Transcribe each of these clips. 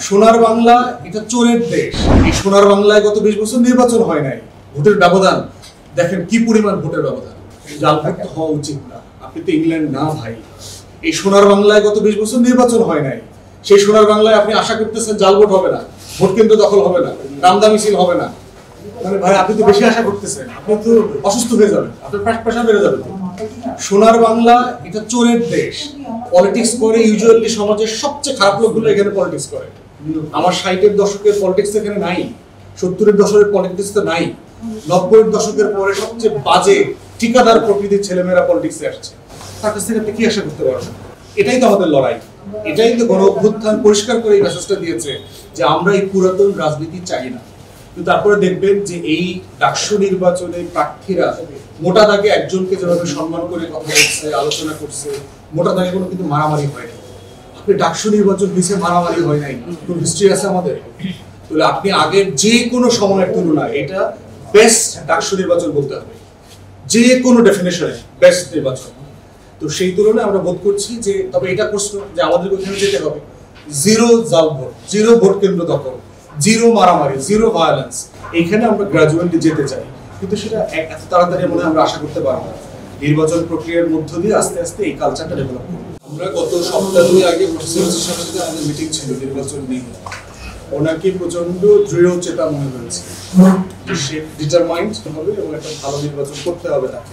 সোনার বাংলা এটা চোরের দেশ। এই সোনার বাংলায় গত 20 বছর নির্বাচন হয় নাই। ভোটের ব্যবধান দেখেন কি পরিমাণ ভোটের ব্যবধান। জালভুক্ত হওয়া উচিত না। আপনি তো ইংল্যান্ড না ভাই। এই সোনার বাংলায় গত 20 বছর নির্বাচন হয় নাই। সেই সোনার বাংলায় আপনি আশা করতেছেন জাল ভোট হবে না, ভোট কেন্দ্র দখল হবে না, রামদা মিছিল হবে না। মানে ভাই আপনি তো বেশি আশা করতেছেন, আপনি তো অসুস্থ হয়ে যাবেন, আপনার প্রেশার বেড়ে যাবে। সোনার বাংলা এটা চোরের দেশ। পলিটিক্স করে ইউজুয়ালি সমাজের সবচেয়ে খারাপ লোকগুলো এখানে পলিটিক্স করে। আমার 60-এর দশকের পলিটিক্স এখানে নাই, 70-এর দশকের পলিটিক্স তো নাই, 90-এর দশকের পরে সবচেয়ে বাজে ঠিকাদার প্রকৃতির ছেলেমেয়েরা পলিটিক্সে আসছে। তার কাছ থেকে আপনি কি আশা করতে পারবেন? এটাই তো আমাদের লড়াই, এটাই তো গণ অভ্যুত্থান পরিষ্কার করে এই মেসেজটা দিয়েছে যে আমরা এই পুরাতন রাজনীতি চাই না। কিন্তু তারপরে দেখবেন যে এই ডাকসু নির্বাচনে প্রার্থীরা মোটা দাগে একজনকে যেভাবে সম্মান করে কথা বলছে, আলোচনা করছে, মোটা দাগে কোনো কিন্তু মারামারি হয়নি। আপনি ডাকসু নির্বাচন পিছিয়ে মারামারি হয় নাই, কোন হিস্ট্রি আছে আমাদের? তাহলে আপনি আগের যে কোনো সময়ের তুলনায় এটা বেস্ট ডাকসু নির্বাচন বলতে হবে, যে কোনো ডেফিনেশনে বেস্ট নির্বাচন। তো সেই তুলনায় আমরা বোধ করছি যে তবে এটা প্রশ্ন যে আমাদের ওখানে যেতে হবে জিরো জাল ভোট, জিরো ভোট কেন্দ্র দখল, জিরো মারামারি, জিরো ভায়োলেন্স। এইখানে আমরা গ্রাজুয়ালি যেতে চাই, কিন্তু সেটা এত তাড়াতাড়ি মনে আমরা আশা করতে পারবো না। নির্বাচন প্রক্রিয়ার মধ্য দিয়ে আস্তে আস্তে এই কালচারটা ডেভেলপ করবো। আমরা গত সপ্তাহ দুই আগে প্রেসিডেন্সির সাথে আমাদের মিটিং ছিল নির্বাচন নিয়ে। ওনাকে প্রচন্ড দৃঢ় চেতা মনে হয়েছে, সে ডিটারমাইন্ড হবে এবং একটা ভালো নির্বাচন করতে হবে তাকে।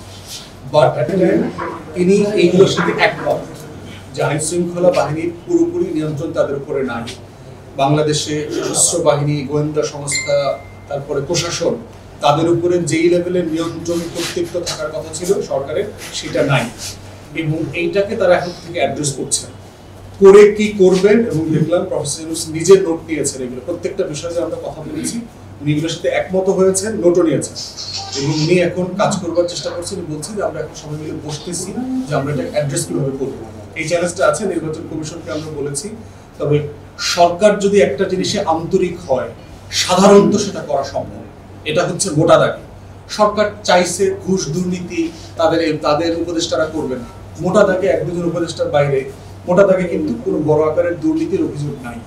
বাট এট টাইম তিনি এইগুলোর সাথে একমত যে আইন শৃঙ্খলা বাহিনীর পুরোপুরি নিয়ন্ত্রণ তাদের উপরে নাই। বাংলাদেশে সশস্ত্র বাহিনী, গোয়েন্দা সংস্থা, তারপরে প্রশাসন, তাদের উপরে যেই লেভেলের নিয়ন্ত্রণ কর্তৃত্ব থাকার কথা ছিল সরকারের, সেটা নাই। এবং এইটাকে তারা এখন থেকে অ্যাড্রেস করছেন করে কি করবেন। এবং দেখলাম প্রফেসর ইউনূস নিজে নোট নিয়েছেন, এগুলো প্রত্যেকটা বিষয়ে আমরা কথা বলেছি, উনি এগুলোর সাথে একমত হয়েছেন, নোটও নিয়েছেন এবং উনি এখন কাজ করবার চেষ্টা করছেন। বলছি যে আমরা এখন সবাই মিলে বসতেছি যে আমরা এটা অ্যাড্রেস কিভাবে করবো। এই চ্যালেঞ্জটা আছে, নির্বাচন কমিশনকে আমরা বলেছি। তবে সরকার যদি একটা জিনিসে আন্তরিক হয়, সাধারণত সেটা করা সম্ভব। এটা হচ্ছে মোটা দাগে সরকার চাইছে ঘুষ দুর্নীতি তাদের উপদেষ্টারা করবে না। মোটা দাগে এক দুজন উপদেষ্টার বাইরে মোটা দাগে কিন্তু কোনো বড় আকারের দুর্নীতির অভিযোগ নাই।